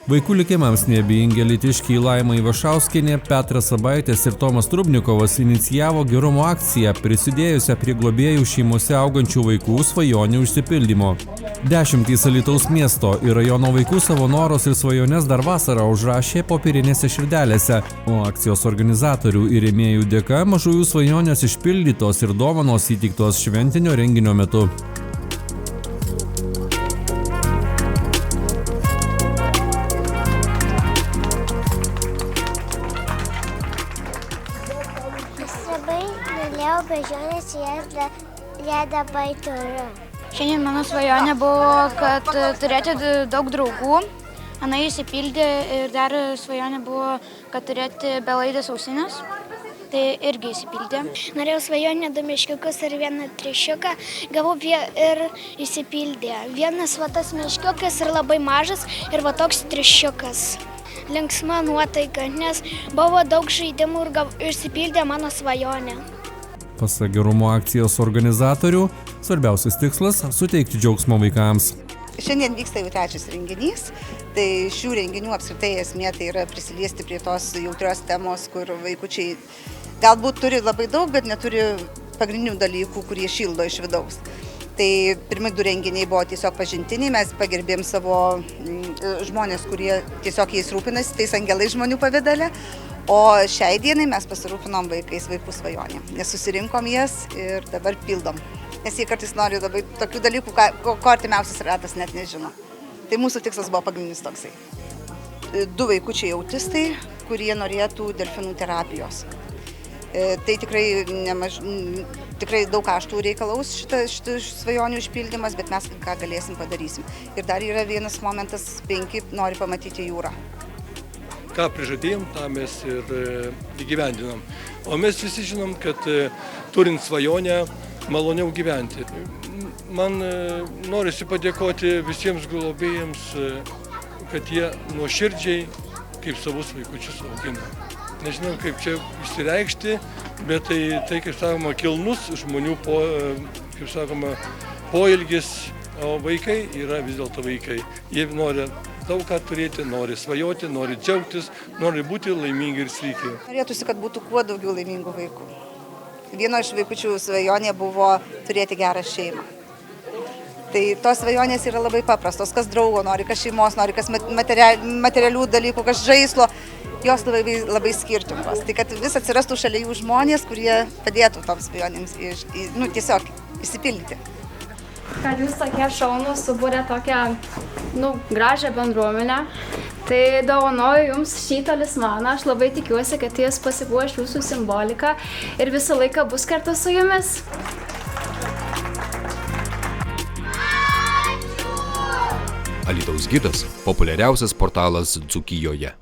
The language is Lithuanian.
Vaikų likimams neabejingi alytiškiai Laima Ivašauskienė, Petras Sabaitis ir Tomas Trubnikovas inicijavo gerumo akciją, prisidėjusią prie globėjų šeimose augančių vaikų svajonių išsipildymo. Dešimtys Alytaus miesto ir rajono vaikų savo norus ir svajones dar vasarą užrašė popierinėse širdelėse, o akcijos organizatorių ir rėmėjų dėka mažųjų svajonės išpildytos ir dovanos įteiktos šventinio renginio metu. Labai norėjau bežionės ir jas dabar turiu. Šiandien mano svajonė buvo, kad turėti daug draugų. Ana išsipildė ir dar svajonė buvo, kad turėti belaidės ausinės. Tai irgi išsipildė. Norėjau svajonę 2 meškiukus ir 1 triušiuką. Gavau ir išsipildė. Vienas va tas meškiukas ir labai mažas ir va toks triušiukas. Linksma nuotaika, nes buvo daug žaidimų ir išsipildė mano svajonė. Pasak gerumo akcijos organizatorių, svarbiausias tikslas – suteikti džiaugsmo vaikams. Šiandien vyksta jau 3. renginys, tai šių renginių apskritai esmė tai yra prisiliesti prie tos jautrios temos, kur vaikučiai galbūt turi labai daug, bet neturi pagrindinių dalykų, kurie šildo iš vidaus. Tai pirmi 2 renginiai buvo tiesiog pažintiniai, mes pagerbėm savo žmonės, kurie tiesiog jais rūpinasi, tais angelai žmonių pavidale. O šiai dienai mes pasirūpinom vaikais, vaikų svajonė, nes susirinkom jas ir dabar pildom. Nes jie kartais nori labai tokių dalykų, ko artimiausias ratas net nežino. Tai mūsų tikslas buvo pagrindinis toksai. 2 vaikučiai autistai, kurie norėtų delfinų terapijos. Tai tikrai daug kaštų reikalaus šitas svajonių išpildymas, bet mes ką galėsim padarysim. Ir dar yra vienas momentas, 5 nori pamatyti jūrą. Ką prižadėjom, tą mes ir įgyvendinom. O mes visi žinom, kad turint svajonę, maloniau gyventi. Man norisi padėkoti visiems globėjams, kad jie nuoširdžiai kaip savus vaikučius augina. Nežinau, kaip čia išsireikšti, bet tai kaip sakoma, kilnus žmonių poilgis, o vaikai yra vis dėlto vaikai. Jie nori daug ką turėti, nori svajoti, nori džiaugtis, nori būti laimingi ir sveiki. Norėtųsi, kad būtų kuo daugiau laimingų vaikų. Vieno iš vaikučių svajonė buvo turėti gerą šeimą. Tai tos svajonės yra labai paprastos, kas draugo nori, kas šeimos nori, kas materialių dalykų, kas žaislo. Jos labai skirtingos. Tai kad vis atsirastų šalia jų žmonės, kurie padėtų toms svajonėms tiesiog išsipildyti. Kad jūs tokie šaunūs subūrė tokią gražią bendruomenę, tai dovanoju jums šį talismaną. Aš labai tikiuosi, kad jis pasipuoš jūsų simboliką ir visą laiką bus kartu su jumis. Alytaus gidas – populiariausias portalas Dzūkijoje.